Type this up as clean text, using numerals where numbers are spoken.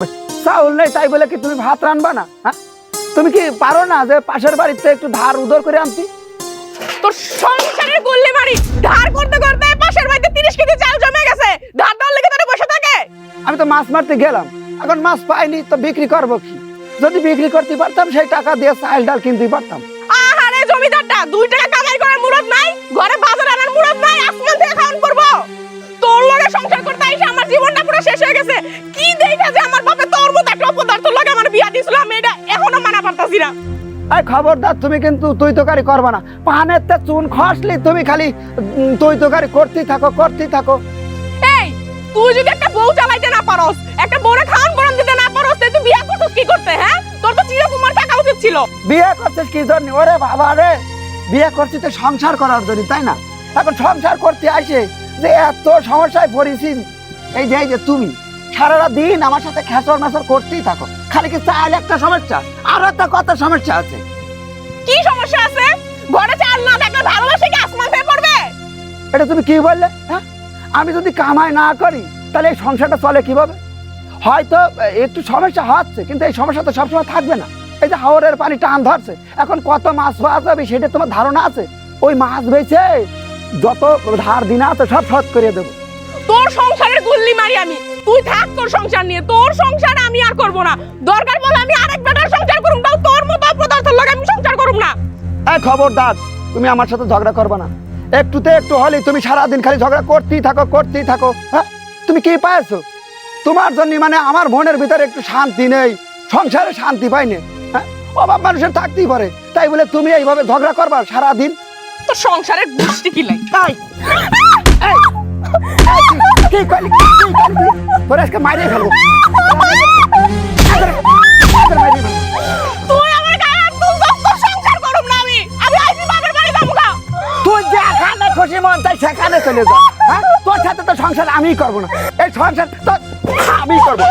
চাউল নেই তাই বলে কি তুমি ভাত রান্না না? হ্যাঁ, তুমি কি পারো না যে পাশের বাড়িতে একটু ধার উদর করে আনতি? তোর সংসারের গুল্লি মারি ধার করতে করতে পাশের বাড়িতে 30 কেজি চাল জমে গেছে। ধার দেওয়ার লেগে তোরা বসে থাকে। আমি তো মাছ মারতে গেলাম, এখন মাছ পাইনি তো বিক্রি করবো কি? যদি বিক্রি করতে পারতাম সেই টাকা দিয়ে চাল ডাল কিনতে পারতাম। আহারে জমিদারটা 2 টাকা কামাই করার মুরত নাই, ঘরে বাজার আনার মুরত নাই, আসমান থেকে খাওয়ান করব। তোর লগে সংসার করতে আইসা আমার জীবনটা পুরো শেষ হয়ে গেছে। কি দেখা যে আমার বাপে তোর মতো একটা অপদার্থ লগে আমার বিয়া দিছিল, আমি এটা এখনো মানা পারতাছি না। এই খবরদার, তুমি কিন্তু তুই তরকারি করবা না। পানের তে চুন খসলি তুমি খালি তুই তরকারি করতেই থাকো। এই তুই যদি একটা বউ চালাইতে না পারোস, একটা বউরে খাওয়ান গরম দিতে না পারোস, তাই তুই বিয়া করছিস কি করতে? হ্যাঁ, তোর তো চিরকুমার থাকা উচিত ছিল। বিয়ে করছিস কি জন্য? ওরে বাবা রে, বিয়ে করছিস তো সংসার করার জন্য, তাই না? এখন সংসার করতে আসে যে এত সমস্যায় পড়েছি। এই যে তুমি সারাটা দিন আমার সাথে খেসর মেসর করতেই থাকো। খালি কি চাল একটা সমস্যা, আরো একটা কত সমস্যা আছে। কি সমস্যা আছে? ঘরে চাল না থাকলে ভালোবাসা কি আসমান থেকে পড়বে? এটা তুমি কি বললে? হ্যাঁ, আমি যদি কামাই না করি তাহলে এই সংসারটা চলে কিভাবে? হয়তো একটু সমস্যা হচ্ছে, কিন্তু এই সমস্যা তো সবসময় থাকবে না। এই যে হাওরের পানি টান ধরছে, এখন কত মাছ পাওয়া যাবে সেটা তোমার ধারণা আছে? ওই মাছ বেচে যত ধার দিন আছে সব শোধ করে দেবো। তোর সংসারের গুল্লি মারি আমি। তুই থাক তোর সংসার নিয়ে, তোর সংসার আমি আর করব না। দরকার বলে আমি আরেক বেটার সংসার করুম, তাও তোর মতো অপদার্থের লগে আমি সংসার করুম না। এই খবরদার, তুমি আমার সাথে ঝগড়া করবে না। একটুতে একটু হলেই তুমি সারাদিন খালি ঝগড়া করতেই থাকো। হ্যাঁ, তুমি কি পাইছো? তোমার জন্য মানে আমার মনের ভিতরে একটু শান্তি নেই, সংসারে শান্তি পাইনি। হ্যাঁ, অভাব মানুষের থাকতেই পারে, তাই বলে তুমি এইভাবে ঝগড়া করবা সারাদিন? তোর সংসারের গুষ্টি কি লাই? তাই কি করলি? তোর আজকে মারিয়ে ফেলবো। তুই আমার গায়ে হাত তুলছিস, তোর সংসার করুম না আমি। আমি আইছি বাবার বাড়ি যাবো গা। তুই যেখানে খুশি মন চাই সেখানে চলে যা। হ্যাঁ, তোর সাথে তো সংসার আমিই করবো না, এই সংসার তো আমি করবো।